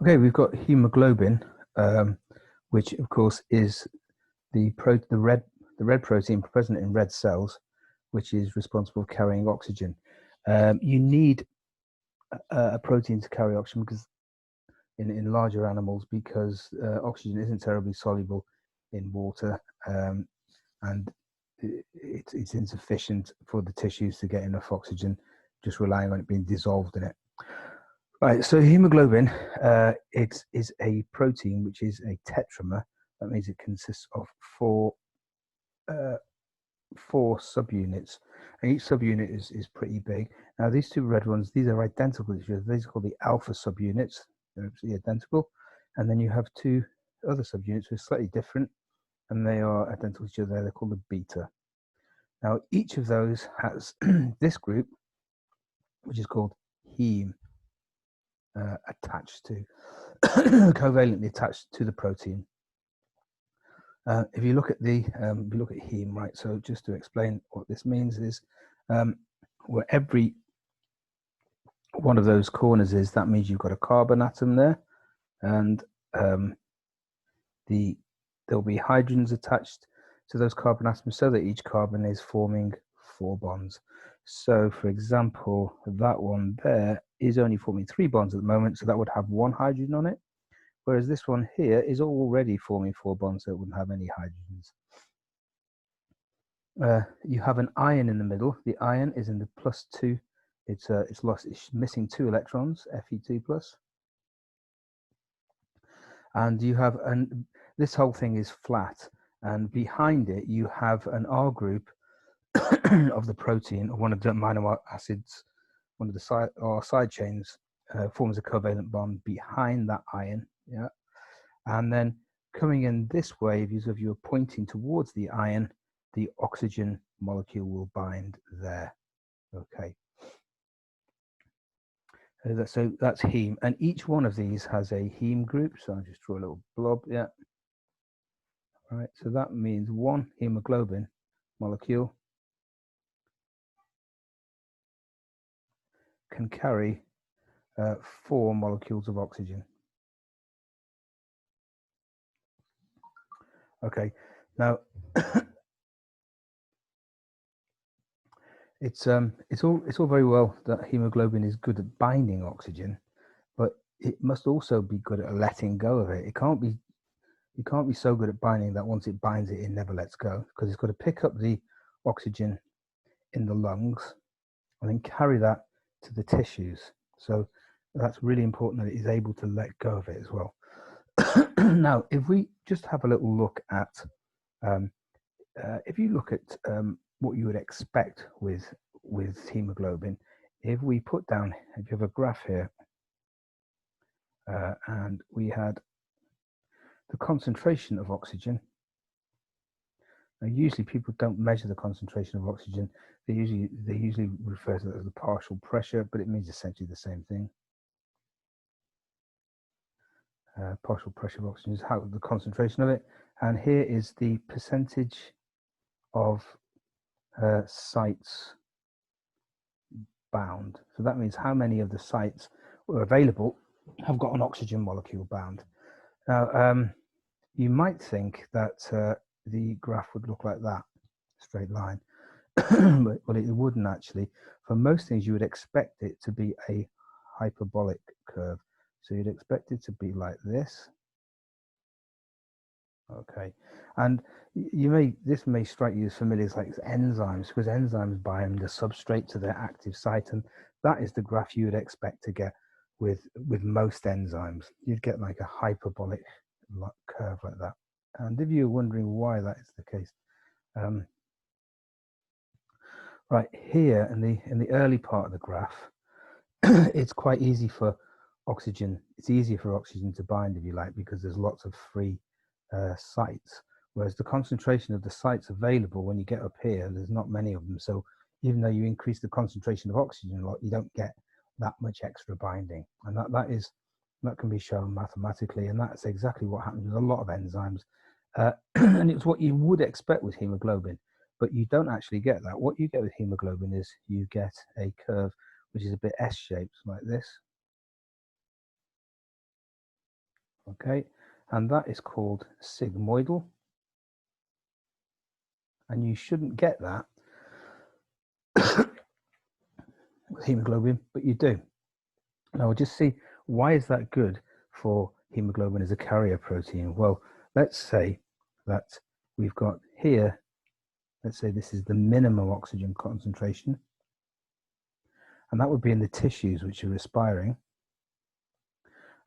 Okay, we've got hemoglobin, which of course is the red protein present in red cells, which is responsible for carrying oxygen. You need a protein to carry oxygen because in larger animals, because oxygen isn't terribly soluble in water, and it's insufficient for the tissues to get enough oxygen, just relying on it being dissolved in it. Right, so hemoglobin it is a protein which is a tetramer. That means it consists of uh, four subunits, and each subunit is pretty big. Now these two red ones, these are identical to each other. These are called the alpha subunits. They're absolutely identical. And then you have two other subunits which are slightly different, and they are identical to each other. They're called the beta. Now each of those has this group, which is called heme, attached to covalently attached to the protein. If you look at heme, right? So just to explain what this means is, where every one of those corners is, that means you've got a carbon atom there, and there'll be hydrogens attached to those carbon atoms, so that each carbon is forming 4 bonds. So, for example, that one there is only forming 3 bonds at the moment, so that would have 1 hydrogen on it. Whereas this one here is already forming 4 bonds, so it wouldn't have any hydrogens. You have an ion in the middle. The ion is in the +2. It's missing 2 electrons, Fe2 plus. And you have this whole thing is flat, and behind it you have an R group of the protein, or one of the amino acids, one of the side chains, forms a covalent bond behind that ion. Yeah, and then coming in this way, if you're pointing towards the ion, the oxygen molecule will bind there. Okay. So that's heme, and each one of these has a heme group. So I'll just draw a little blob. Yeah. All right. So that means one hemoglobin molecule can carry 4 molecules of oxygen. Okay. Now it's all very well that hemoglobin is good at binding oxygen, but it must also be good at letting go of it. It can't be so good at binding that once it binds it, it never lets go, because it's got to pick up the oxygen in the lungs and then carry that to the tissues. So that's really important that it is able to let go of it as well. Now, if we just have a little look at, if you look at what you would expect with hemoglobin, if we put down, if you have a graph here, and we had the concentration of oxygen. Now, usually people don't measure the concentration of oxygen. They usually refer to it as the partial pressure, but it means essentially the same thing. Partial pressure of oxygen is how the concentration of it, and here is the percentage of sites bound. So that means how many of the sites were available have got an oxygen molecule bound. Now, you might think that the graph would look like that, straight line, but it wouldn't actually. For most things, you would expect it to be a hyperbolic curve. So you'd expect it to be like this. Okay, and this may strike you as familiar as like enzymes, because enzymes bind the substrate to their active site, and that is the graph you would expect to get with most enzymes. You'd get like a hyperbolic curve like that. And if you're wondering why that is the case, right here in the early part of the graph, it's quite easy for oxygen. It's easier for oxygen to bind, if you like, because there's lots of free sites. Whereas the concentration of the sites available when you get up here, there's not many of them. So even though you increase the concentration of oxygen a lot, you don't get that much extra binding, and that can be shown mathematically, and that's exactly what happens with a lot of enzymes. And it's what you would expect with hemoglobin, but you don't actually get that. What you get with hemoglobin is you get a curve which is a bit S-shaped like this. Okay, and that is called sigmoidal, and you shouldn't get that with hemoglobin, but you do. Now we'll just see, why is that good for hemoglobin as a carrier protein? Well, let's say that we've got here, let's say this is the minimum oxygen concentration, and that would be in the tissues which are respiring.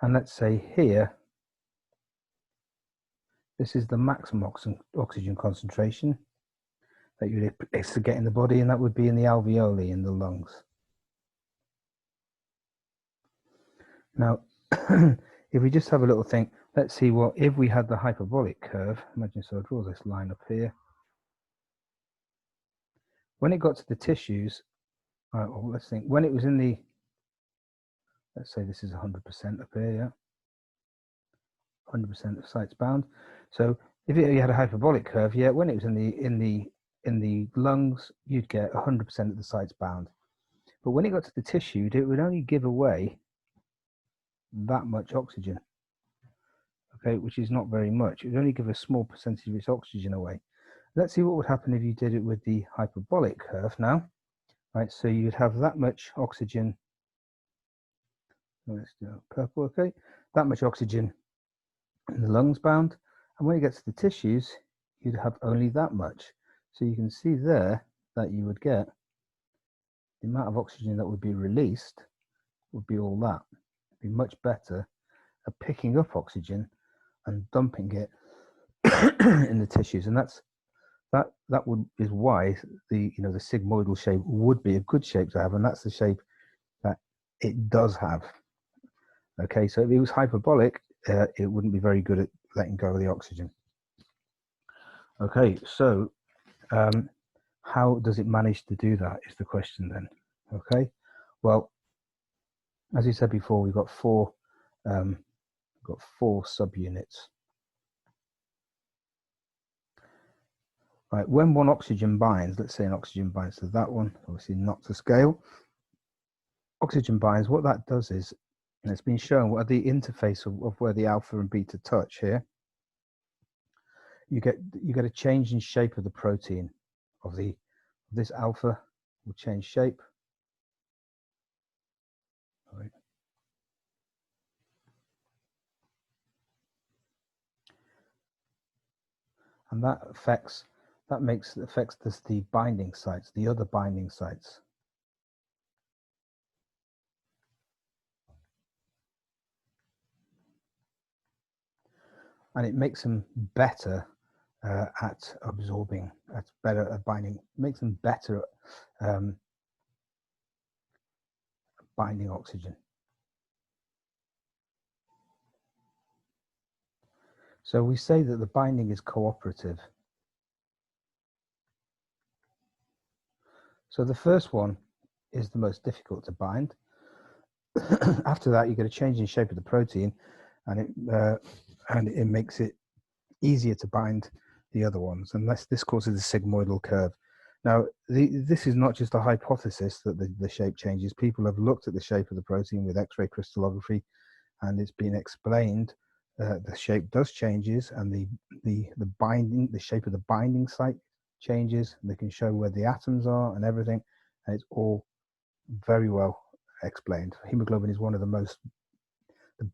And let's say here, this is the maximum oxygen concentration that you'd expect to get in the body, and that would be in the alveoli, in the lungs. Now, if we just have a little think, let's see, well, if we had the hyperbolic curve, imagine, so I'll draw this line up here. When it got to the tissues, well, let's think, when it was in the, let's say this is 100% up here, yeah? 100% of sites bound. So if you had a hyperbolic curve, yeah, when it was in the lungs, you'd get 100% of the sites bound. But when it got to the tissue, it would only give away that much oxygen, okay, which is not very much. It would only give a small percentage of its oxygen away. Let's see what would happen if you did it with the hyperbolic curve now. Right, so you'd have that much oxygen. Let's do purple, okay, that much oxygen in the lungs bound, and when you get to the tissues, you'd have only that much. So you can see there that you would get the amount of oxygen that would be released would be all that. It'd be much better at picking up oxygen and dumping it in the tissues, and that is why the the sigmoidal shape would be a good shape to have, and that's the shape that it does have. Okay, so if it was hyperbolic, it wouldn't be very good at letting go of the oxygen. Okay, so how does it manage to do that is the question then. Okay, well, as we said before, we've got four subunits. Right, when one oxygen binds, let's say an oxygen binds to that one, obviously not to scale. Oxygen binds, what that does is, and it's been shown, what the interface of where the alpha and beta touch here, you get a change in shape of the protein of this alpha will change shape. Right. And that affects the binding sites, the other binding sites. And it makes them better at absorbing, better at binding, makes them better at binding oxygen. So we say that the binding is cooperative. So the first one is the most difficult to bind. After that, you get a change in shape of the protein, and it makes it easier to bind the other ones, unless this causes a sigmoidal curve. Now, this is not just a hypothesis that the shape changes. People have looked at the shape of the protein with X-ray crystallography, and it's been explained the shape does changes, and the shape of the binding site changes. And they can show where the atoms are and everything, and it's all very well explained. Hemoglobin is one of the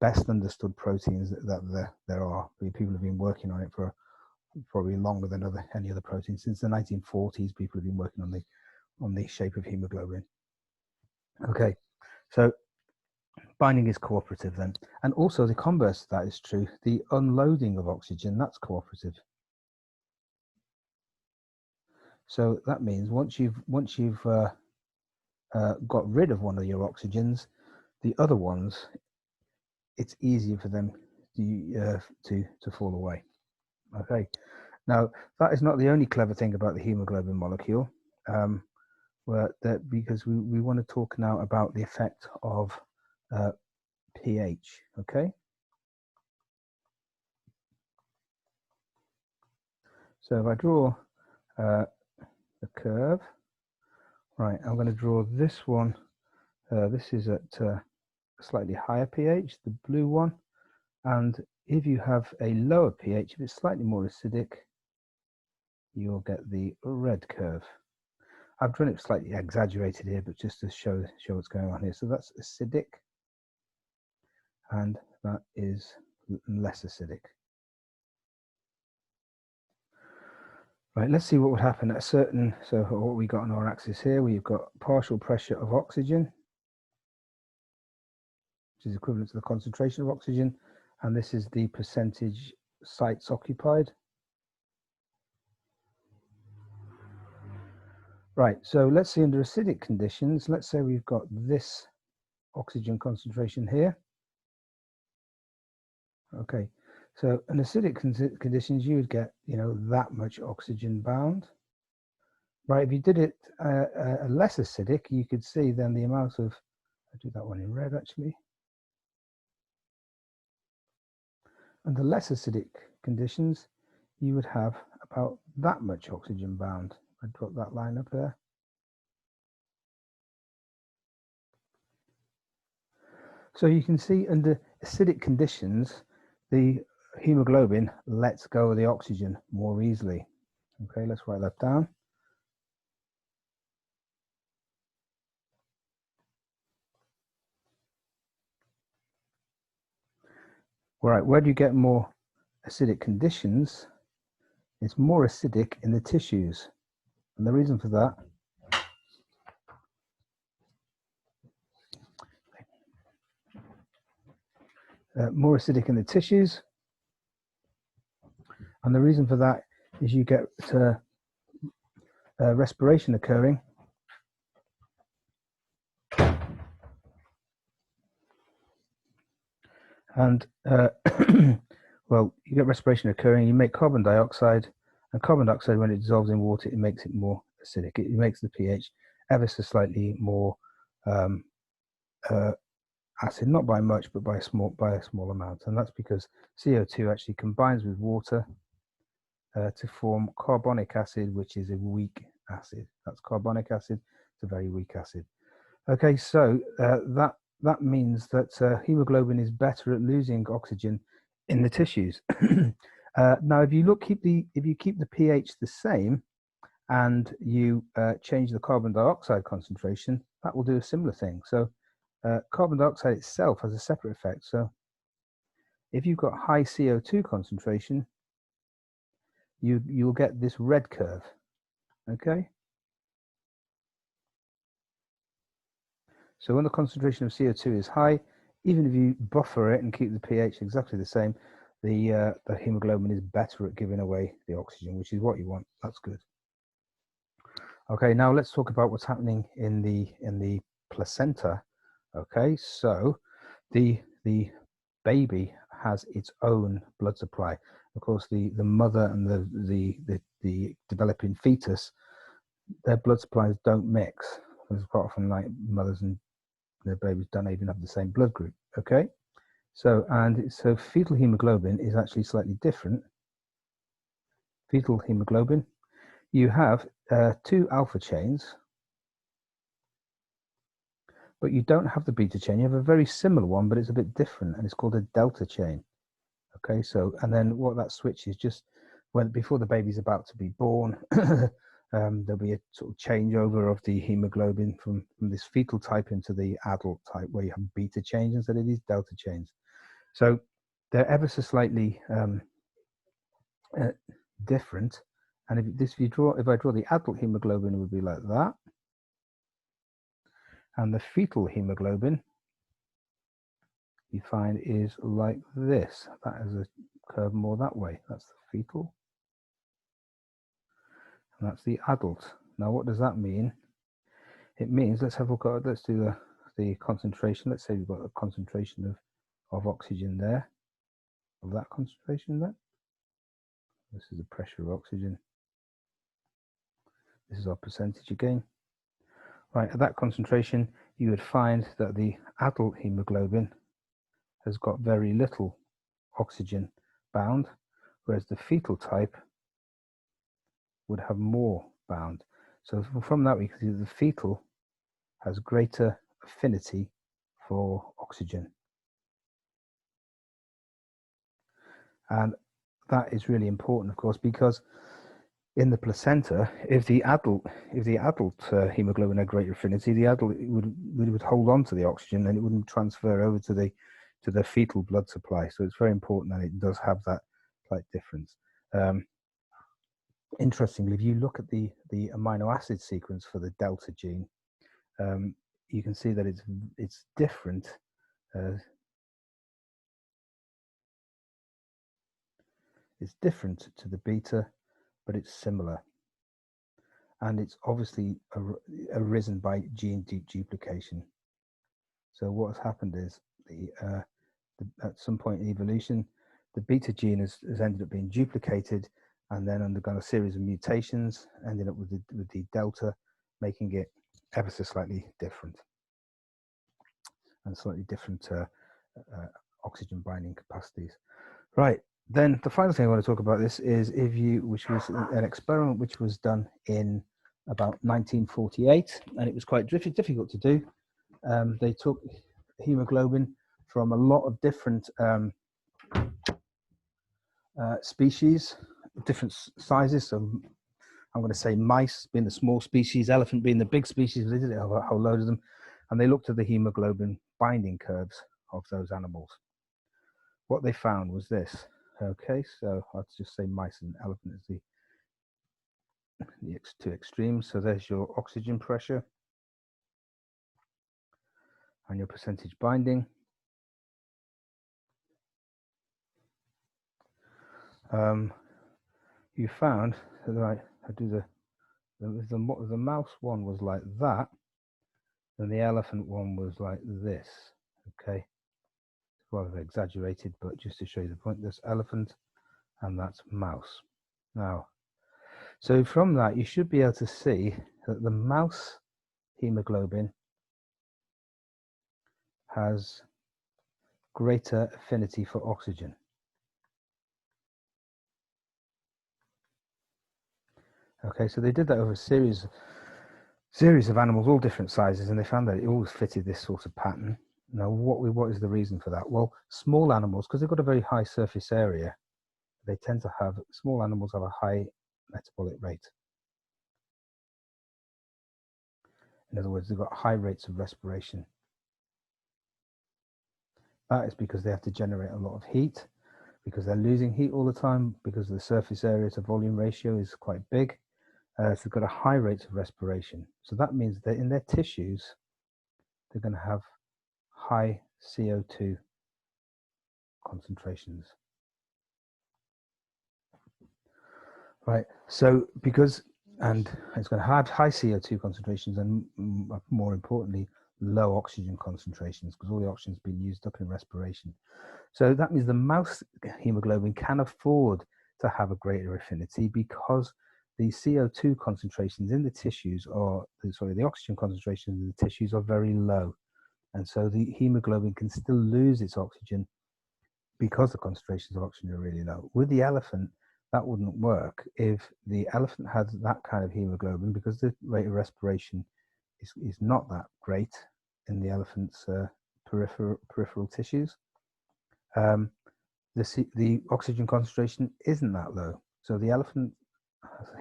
best understood proteins that there are. People have been working on it for probably longer than any other protein. Since the 1940s, people have been working on the shape of hemoglobin. Okay, so binding is cooperative then, and also the converse of that is true. The unloading of oxygen, that's cooperative. So that means once you've got rid of one of your oxygens, the other ones, it's easier for them to fall away. Okay, now that is not the only clever thing about the hemoglobin molecule, because we want to talk now about the effect of pH. Okay, so if I draw the curve, right, I'm going to draw this one. This is at a slightly higher pH, the blue one, and If you have a lower pH, if it's slightly more acidic, you'll get the red curve. I've drawn it slightly exaggerated here, but just to show what's going on here. So that's acidic, and that is less acidic. Right, let's see what would happen at a certain, so what we got on our axis here, we've got partial pressure of oxygen, which is equivalent to the concentration of oxygen, and this is the percentage sites occupied. Right, so let's see under acidic conditions, let's say we've got this oxygen concentration here. Okay, so in acidic conditions, you would get, that much oxygen bound. Right, if you did it less acidic, you could see then the amount of, I'll do that one in red actually. Under less acidic conditions, you would have about that much oxygen bound. I drop that line up there. So you can see under acidic conditions, the hemoglobin lets go of the oxygen more easily. Okay, let's write that down. All right, where do you get more acidic conditions? It's more acidic in the tissues. And the reason for that more acidic in the tissues. And the reason for that is you get respiration occurring. And well, you get respiration occurring, you make carbon dioxide, and carbon dioxide, when it dissolves in water, it makes it more acidic. It makes the pH ever so slightly more acid, not by much, but by a small amount. And that's because CO2 actually combines with water to form carbonic acid, which is a weak acid. That's carbonic acid. It's a very weak acid. Okay, so that means that hemoglobin is better at losing oxygen in the tissues. Now, if you keep the pH the same, and you change the carbon dioxide concentration, that will do a similar thing. So carbon dioxide itself has a separate effect. So if you've got high CO2 concentration, you'll get this red curve. Okay. So when the concentration of CO2 is high, even if you buffer it and keep the pH exactly the same, the hemoglobin is better at giving away the oxygen, which is what you want. That's good. Okay, now let's talk about what's happening in the placenta. Okay, so the baby has its own blood supply. Of course, the mother and the developing fetus, their blood supplies don't mix. There's quite often like mothers and their babies don't even have the same blood group. Okay, so fetal hemoglobin is actually slightly different. Fetal hemoglobin, you have 2 alpha chains, but you don't have the beta chain. You have a very similar one, but it's a bit different, and it's called a delta chain. Okay, so and then what that switch is just before the baby's about to be born, there'll be a sort of changeover of the hemoglobin from this fetal type into the adult type, where you have beta chains instead of these delta chains. So they're ever so slightly different. And if I draw the adult hemoglobin, it would be like that, and the fetal hemoglobin you find is like this. That is a curve more that way. That's the fetal. And that's the adult. Now, what does that mean? It means, let's do the concentration. Let's say we've got a concentration of oxygen there, of that concentration there. This is the pressure of oxygen. This is our percentage again. Right, at that concentration, you would find that the adult hemoglobin has got very little oxygen bound, whereas the fetal type would have more bound. So from that we can see that the fetal has greater affinity for oxygen. And that is really important, of course, because in the placenta, if the adult hemoglobin had greater affinity, the adult would hold on to the oxygen and it wouldn't transfer over to the fetal blood supply. So it's very important that it does have that slight difference. Interestingly, if you look at the amino acid sequence for the delta gene, you can see that it's different. It's different to the beta, but it's similar. And it's obviously arisen by gene duplication. So what has happened is at some point in evolution, the beta gene has ended up being duplicated and then undergone a series of mutations, ending up with the delta, making it ever so slightly different and slightly different oxygen binding capacities. Right. Then the final thing I want to talk about this is which was an experiment which was done in about 1948, and it was quite difficult to do. They took hemoglobin from a lot of different species, different sizes. So I'm going to say mice being the small species, elephant being the big species. They did a whole load of them, and they looked at the hemoglobin binding curves of those animals. What they found was this. Okay, so let's just say mice and elephant is the two extremes. So there's your oxygen pressure and your percentage binding. You found that the mouse one was like that, and the elephant one was like this. Okay, it's rather exaggerated, but just to show you the point, there's elephant and that's mouse. Now, so from that, you should be able to see that the mouse hemoglobin has greater affinity for oxygen. Okay, so they did that over a series of animals, all different sizes, and they found that it always fitted this sort of pattern. Now, what is the reason for that? Well, small animals, because they've got a very high surface area, small animals have a high metabolic rate. In other words, they've got high rates of respiration. That is because they have to generate a lot of heat, because they're losing heat all the time, because the surface area to volume ratio is quite big. So they've got a high rate of respiration. So that means that in their tissues, they're going to have high CO2 concentrations. Right, so and it's going to have high CO2 concentrations and more importantly, low oxygen concentrations, because all the oxygen has been used up in respiration. So that means the mouse hemoglobin can afford to have a greater affinity because the CO2 concentrations in the tissues the oxygen concentrations in the tissues are very low. And so the hemoglobin can still lose its oxygen because the concentrations of oxygen are really low. With the elephant, that wouldn't work. If the elephant had that kind of hemoglobin, because the rate of respiration is not that great in the elephant's peripheral tissues, the oxygen concentration isn't that low. So the elephant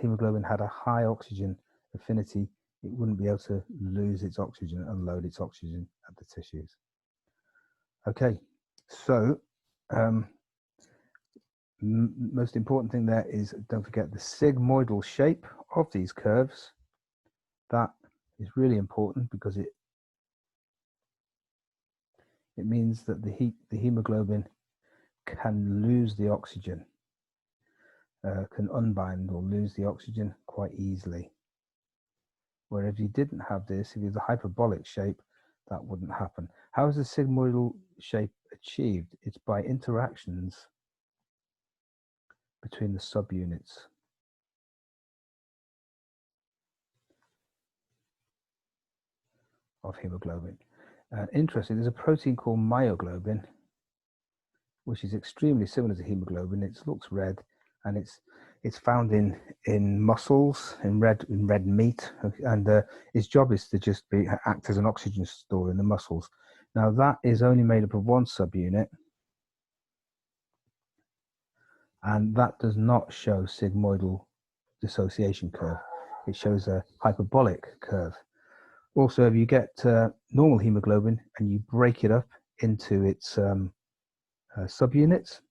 hemoglobin had a high oxygen affinity. It wouldn't be able to lose its oxygen and load its oxygen at the tissues. Okay, so most important thing there is, don't forget the sigmoidal shape of these curves. That is really important because it means that the hemoglobin can lose the oxygen, can unbind or lose the oxygen quite easily. Where if you didn't have this, if you had the hyperbolic shape, that wouldn't happen. How is the sigmoidal shape achieved? It's by interactions between the subunits. Of hemoglobin. Interesting, there's a protein called myoglobin, which is extremely similar to hemoglobin. It looks red, and it's found in mussels, in red meat, and its job is to just act as an oxygen store in the mussels. Now that is only made up of one subunit, and that does not show sigmoidal dissociation curve. It shows a hyperbolic curve. Also, if you get normal hemoglobin and you break it up into its subunits,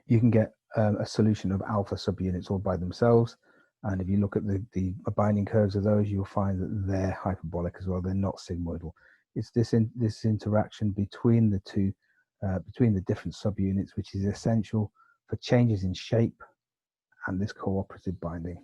you can get a solution of alpha subunits all by themselves. And if you look at the binding curves of those, you'll find that they're hyperbolic as well. They're not sigmoidal. It's this interaction between the two, between the different subunits, which is essential for changes in shape and this cooperative binding.